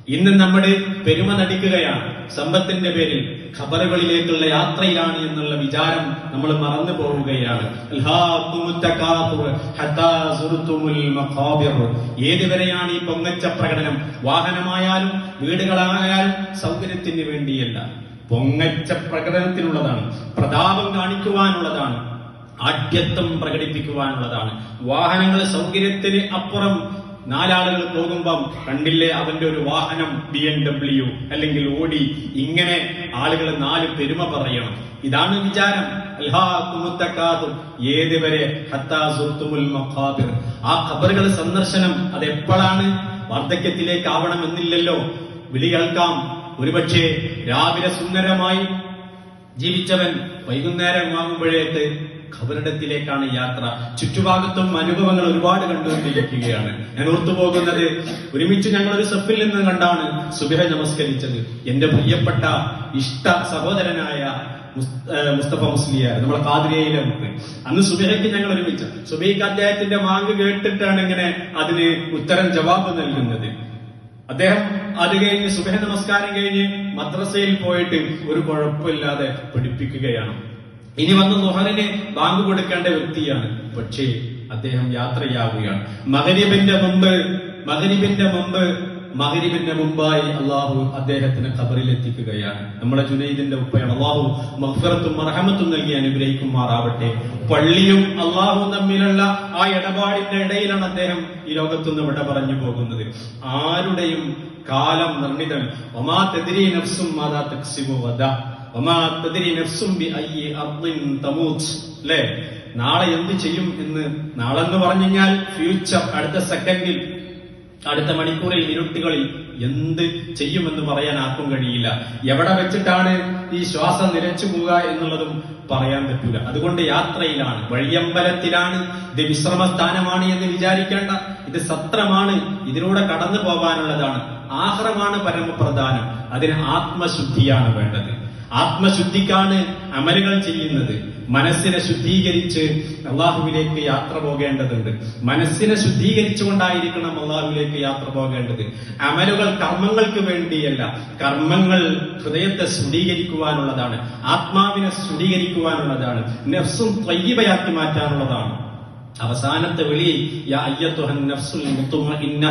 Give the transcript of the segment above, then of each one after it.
ഇന്ന് നമ്മൾ പെരുമ നടിക്കുകയാണ് സമ്പത്തിന്റെ പേരിൽ. ഖബറുകളിലേക്കുള്ള യാത്രയിലാണ് എന്നുള്ള വിചാരം നമ്മൾ മറന്നു പോവുകയാണ്. ഏതുവരെയാണ് ഈ പൊങ്ങച്ച പ്രകടനം? വാഹനമായാലും വീടുകളായാലും സൗകര്യത്തിന് വേണ്ടിയല്ല, പൊങ്ങച്ച പ്രകടനത്തിനുള്ളതാണ്, പ്രതാപം കാണിക്കുവാനുള്ളതാണ്, ആഢ്യത്വം പ്രകടിപ്പിക്കുവാനുള്ളതാണ്. വാഹനങ്ങൾ സൗകര്യത്തിന് അപ്പുറം നാലാളുകൾ പോകുമ്പം കണ്ടില്ലേ അവന്റെ ഒരു വാഹനം BMW അല്ലെങ്കിൽ ഓടി, ഇങ്ങനെ ആളുകൾ നാല് പെരുമ പറയണം. ഇതാണ് വിചാരം. ഏതുവരെ ആ ഖബറുകൾ സന്ദർശനം അതെപ്പോഴാണ്? വാർദ്ധക്യത്തിലേക്ക് ആവണമെന്നില്ലല്ലോ. വിളി കേൾക്കാം. ഒരുപക്ഷെ രാവിലെ സുന്ദരമായി ജീവിച്ചവൻ വൈകുന്നേരം ആകുമ്പോഴേക്ക് ഖബറിടത്തിലേക്കാണ് യാത്ര. ചുറ്റുഭാഗത്തും അനുഭവങ്ങൾ ഒരുപാട് കണ്ടുകൊണ്ടിരിക്കുകയാണ്. ഞാൻ ഓർത്തുപോകുന്നത്, ഒരുമിച്ച് ഞങ്ങൾ ഒരു സഫിൽ നിന്ന് കണ്ടാണ് സുബഹ നമസ്കരിച്ചത്. എന്റെ പ്രിയപ്പെട്ട ഇഷ്ട സഹോദരനായ മുസ്തഫ മുസ്ലിയാർ, നമ്മളെ ഖാദിരിയയിലെ മുഖ്യ. അന്ന് സുബഹയ്ക്ക് ഞങ്ങൾ ഒരുമിച്ച്, സുബഹിക്ക് അദ്ദേഹത്തിന്റെ വാങ്ക് കേട്ടിട്ടാണ് ഇങ്ങനെ അതിന് ഉത്തരം ജവാബ് നൽകുന്നത്. അദ്ദേഹം അത് കഴിഞ്ഞ് സുബഹ നമസ്കാരം കഴിഞ്ഞ് മദ്രസയിൽ പോയിട്ട് ഒരു കുഴപ്പമില്ലാതെ പഠിപ്പിക്കുകയാണ്. ഇനി വന്ന് ളുഹറിന് ബാങ്ക് കൊടുക്കേണ്ട വ്യക്തിയാണ്. പക്ഷേ അദ്ദേഹം യാത്രയാവുകയാണ്. മഗ്രിബിന്റെ മുമ്പായി അള്ളാഹു അദ്ദേഹത്തിന് ഖബറിലെത്തിക്കുകയാണ്. നമ്മുടെ ജുനൈദിന്റെ ഉപ്പയാണ്. അള്ളാഹു മഗ്ഫിറത്തും മർഹമത്തും നൽകി അനുഗ്രഹിക്കുമാറാവട്ടെ. പള്ളിയും അള്ളാഹുവും തമ്മിലുള്ള ആ ഇടപാടിന്റെ ഇടയിലാണ് അദ്ദേഹം ഈ ലോകത്തുനിന്ന് ഇവിടെ പറഞ്ഞു പോകുന്നത്. ആരുടെയും കാലം നിർണിതൻ. ഒമാ തദ്രി നഫ്സും മാദാ തക്സിബു ഗദാ ഒമാ തദ്രി നഫ്സും ബിഅയ്യി അർദിൻ തമൂത്ത്. അല്ലേ? നാളെ എന്ത് ചെയ്യും എന്ന്, നാളെ എന്ന് പറഞ്ഞു കഴിഞ്ഞാൽ ഫ്യൂച്ചർ, അടുത്ത സെക്കൻഡിൽ, അടുത്ത മണിക്കൂറിൽ, മിനിറ്റുകളിൽ എന്ത് ചെയ്യുമെന്ന് പറയാൻ ആർക്കും കഴിയില്ല. എവിടെ വെച്ചിട്ടാണ് ഈ ശ്വാസം നിലച്ചു പോവുക എന്നുള്ളതും പറയാൻ പറ്റൂല. അതുകൊണ്ട് യാത്രയിലാണ്, വഴിയമ്പലത്തിലാണ്. ഇത് വിശ്രമസ്ഥാനമാണ് എന്ന് വിചാരിക്കേണ്ട. ഇത് സത്രമാണ്. ഇതിലൂടെ കടന്നു പോകാനുള്ളതാണ്. ആഖിറമാണ് പരമപ്രധാനം. അതിന് ആത്മശുദ്ധിയാണ് വേണ്ടത്. ആത്മശുദ്ധിക്കാണ് അമലുകൾ ചെയ്യുന്നത്. മനസ്സിനെ ശുദ്ധീകരിച്ച് അള്ളാഹുവിലേക്ക് യാത്ര പോകേണ്ടതുണ്ട്. മനസ്സിനെ ശുദ്ധീകരിച്ചുകൊണ്ടായിരിക്കണം അള്ളാഹുവിലേക്ക് യാത്ര പോകേണ്ടത്. അമലുകൾ കർമ്മങ്ങൾക്ക് വേണ്ടിയല്ല. കർമ്മങ്ങൾ ഹൃദയത്തെ ശുദ്ധീകരിക്കുവാനുള്ളതാണ്, ആത്മാവിനെ ശുദ്ധീകരിക്കുവാനുള്ളതാണ്, നഫ്സും ത്വയ്യിബയാക്കി മാറ്റാനുള്ളതാണ്. അവസാനത്തെ വിളി യാ അയ്യത്തുഹൻ നഫ്സുൽ മുത്മഇന്ന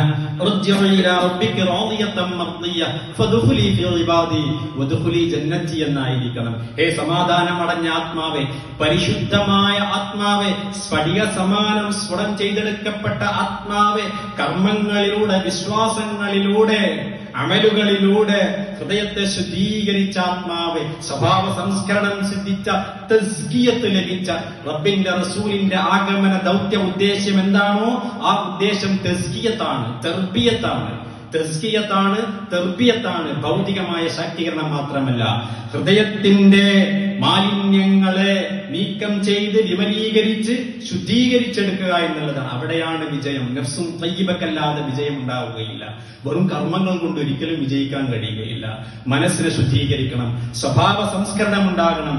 ഇർജിഇ ഇലാ റബ്ബിക റാദിയതൻ മർദിയ ഫദ്ഖുലി ഫീ ഇബാദി വദ്ഖുലി ജന്നതി എന്നായിരിക്കണം. ഹേ സമാധാനമടഞ്ഞ ആത്മാവേ, പരിശുദ്ധമായ ആത്മാവേ, സ്ഫടിക സമാനം സ്ഫുടം ചെയ്തെടുക്കപ്പെട്ട ആത്മാവേ, കർമ്മങ്ങളിലൂടെ, വിശ്വാസങ്ങളിലൂടെ, അമലുകളിലൂടെ ഹൃദയത്തെ ശുദ്ധീകരിച്ച ആത്മാവെ, സ്വഭാവ സംസ്കരണം സിദ്ധിച്ച, തസ്കിയത്ത് ലഭിച്ച, റബ്ബിന്റെ റസൂലിന്റെ ആഗമന ദൗത്യ ഉദ്ദേശ്യം എന്താണോ ആ ഉദ്ദേശം തസ്കിയത്താണ്, തർബിയത്താണ്. തസ്കിയത്താണ്, തർബിയത്താണ്. ഭൗതികമായ ശാക്തീകരണം മാത്രമല്ല, ഹൃദയത്തിന്റെ മാലിന്യങ്ങളെ നീക്കം ചെയ്ത് വിമലീകരിച്ച് ശുദ്ധീകരിച്ചെടുക്കുക എന്നുള്ളതാണ്. അവിടെയാണ് വിജയം. നഫ്സും തയ്യിബക്കല്ലാതെ വിജയം ഉണ്ടാവുകയില്ല. വെറും കർമ്മങ്ങൾ കൊണ്ട് ഒരിക്കലും വിജയിക്കാൻ കഴിയുകയില്ല. മനസ്സിനെ ശുദ്ധീകരിക്കണം, സ്വഭാവ സംസ്കരണം ഉണ്ടാകണം.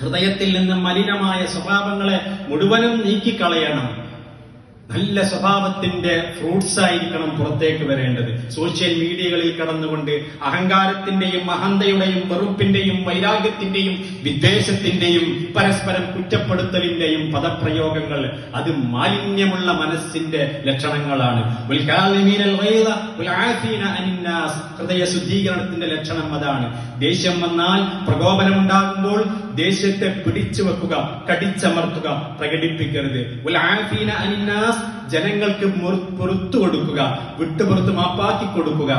ഹൃദയത്തിൽ നിന്ന് മലിനമായ സ്വഭാവങ്ങളെ മുഴുവനും നീക്കിക്കളയണം. നല്ല സ്വഭാവത്തിന്റെ ഫ്രൂട്ട്സ് ആയിരിക്കണം പുറത്തേക്ക് വരേണ്ടത്. സോഷ്യൽ മീഡിയകളിൽ കടന്നുകൊണ്ട് അഹങ്കാരത്തിന്റെയും അഹന്തയുടെയും വെറുപ്പിന്റെയും വൈരാഗ്യത്തിന്റെയും വിദ്വേഷത്തിന്റെയും പരസ്പരം കുറ്റപ്പെടുത്തലിന്റെയും പദപ്രയോഗങ്ങൾ അത് മാലിന്യമുള്ള മനസ്സിന്റെ ലക്ഷണങ്ങളാണ്. ഹൃദയ ശുദ്ധീകരണത്തിന്റെ ലക്ഷണം അതാണ്. ദേഷ്യം വന്നാൽ, പ്രകോപനമുണ്ടാകുമ്പോൾ ദേഷ്യത്തെ പിടിച്ചു വെക്കുക, കടിച്ചമർത്തുക, പ്രകടിപ്പിക്കരുത്. ജനങ്ങൾക്ക് പുറത്തു കൊടുക്കുക, വിട്ടുപുറത്ത് മാപ്പാക്കി കൊടുക്കുക.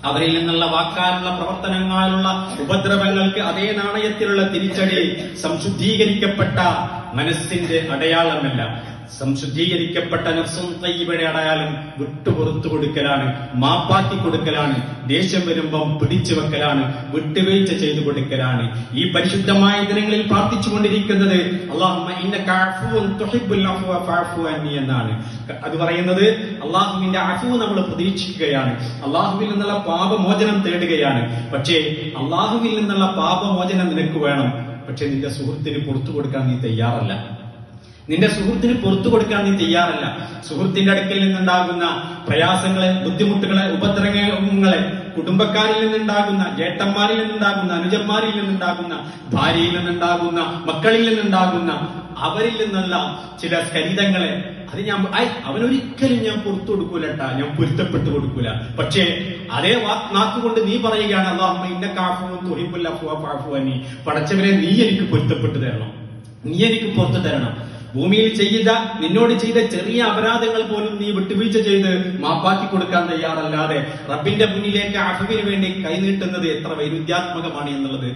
അവരിൽ നിന്നുള്ള വാക്കാലുള്ള പ്രവർത്തനങ്ങളുള്ള ഉപദ്രവങ്ങൾക്ക് അതേ നാണയത്തിലുള്ള തിരിച്ചടി സംശുദ്ധീകരിക്കപ്പെട്ട മനസ്സിന്റെ അടയാളമല്ല. സംശുദ്ധീകരിക്കപ്പെട്ട നഫ്സും തയ്യിബയുടെ അടയാളം വിട്ടുപുറത്തു കൊടുക്കലാണ്, മാപ്പാക്കി കൊടുക്കലാണ്, ദേഷ്യം വരുമ്പം പിടിച്ചു വെക്കലാണ്, വിട്ടുവീഴ്ച ചെയ്തു കൊടുക്കലാണ്. ഈ പരിശുദ്ധമായ ദിനങ്ങളിൽ പ്രാർത്ഥിച്ചുകൊണ്ടിരിക്കുന്നത് അല്ലാഹുമ്മ ഇന്നക അഫ്വുൻ തുഹിബ്ബുൽ അഫ്വ ഫഅഫു അന്നി എന്നാണ്. അത് പറയുന്നത് അള്ളാഹുവിന്റെ അഫ്വ് നമ്മൾ പ്രതീക്ഷിക്കുകയാണ്, അള്ളാഹുവിൽ നിന്നുള്ള പാപമോചനം തേടുകയാണ്. പക്ഷേ അള്ളാഹുവിൽ നിന്നുള്ള പാപമോചനം നിനക്ക് വേണം, പക്ഷെ നിന്റെ സുഹൃത്തിന് പുറത്തു കൊടുക്കാൻ നീ തയ്യാറല്ല. നിന്റെ സുഹൃത്തിന് പുറത്തു കൊടുക്കാൻ നീ തയ്യാറല്ല. സുഹൃത്തിന്റെ അടുക്കൽ നിന്നുണ്ടാകുന്ന പ്രയാസങ്ങളെ, ബുദ്ധിമുട്ടുകളെ, ഉപദ്രവങ്ങളെ, കുടുംബക്കാരിൽ നിന്നുണ്ടാകുന്ന, ജേട്ടന്മാരിൽ നിന്നുണ്ടാകുന്ന, അനുജന്മാരിൽ നിന്നുണ്ടാകുന്ന, ഭാര്യയിൽ നിന്നുണ്ടാകുന്ന, മക്കളിൽ നിന്നുണ്ടാകുന്ന, അവരിൽ നിന്നുള്ള ചില സ്ഖലിതങ്ങളെ അത് അവനൊരിക്കലും ഞാൻ പുറത്തു കൊടുക്കൂലട്ടാ, ഞാൻ പൊരുത്തപ്പെട്ടു കൊടുക്കൂല. പക്ഷേ അതേ നാക്കുകൊണ്ട് നീ പറയുകയാണ്, അല്ലാഹുമ്മ ഇന്നക അഫ്വുൻ തുഹിബ്ബുൽ അഫ്വ ഫഅഫു അന്നി, പടച്ചവനെ നീ എനിക്ക് പൊരുത്തപ്പെട്ടു തരണം, നീ എനിക്ക് പുറത്തു തരണം. ഭൂമിയിൽ നിന്നോട് ചെയ്ത ചെറിയ അപരാധങ്ങൾ പോലും നീ വിട്ടുവീഴ്ച ചെയ്ത് മാപ്പാക്കി കൊടുക്കാൻ തയ്യാറല്ലാതെ റബ്ബിന്റെ മുന്നിലേക്ക് അഫ്വിന് വേണ്ടി കൈനീട്ടുന്നത് എത്ര വൈരുദ്ധ്യാത്മകമാണ് എന്നുള്ളത്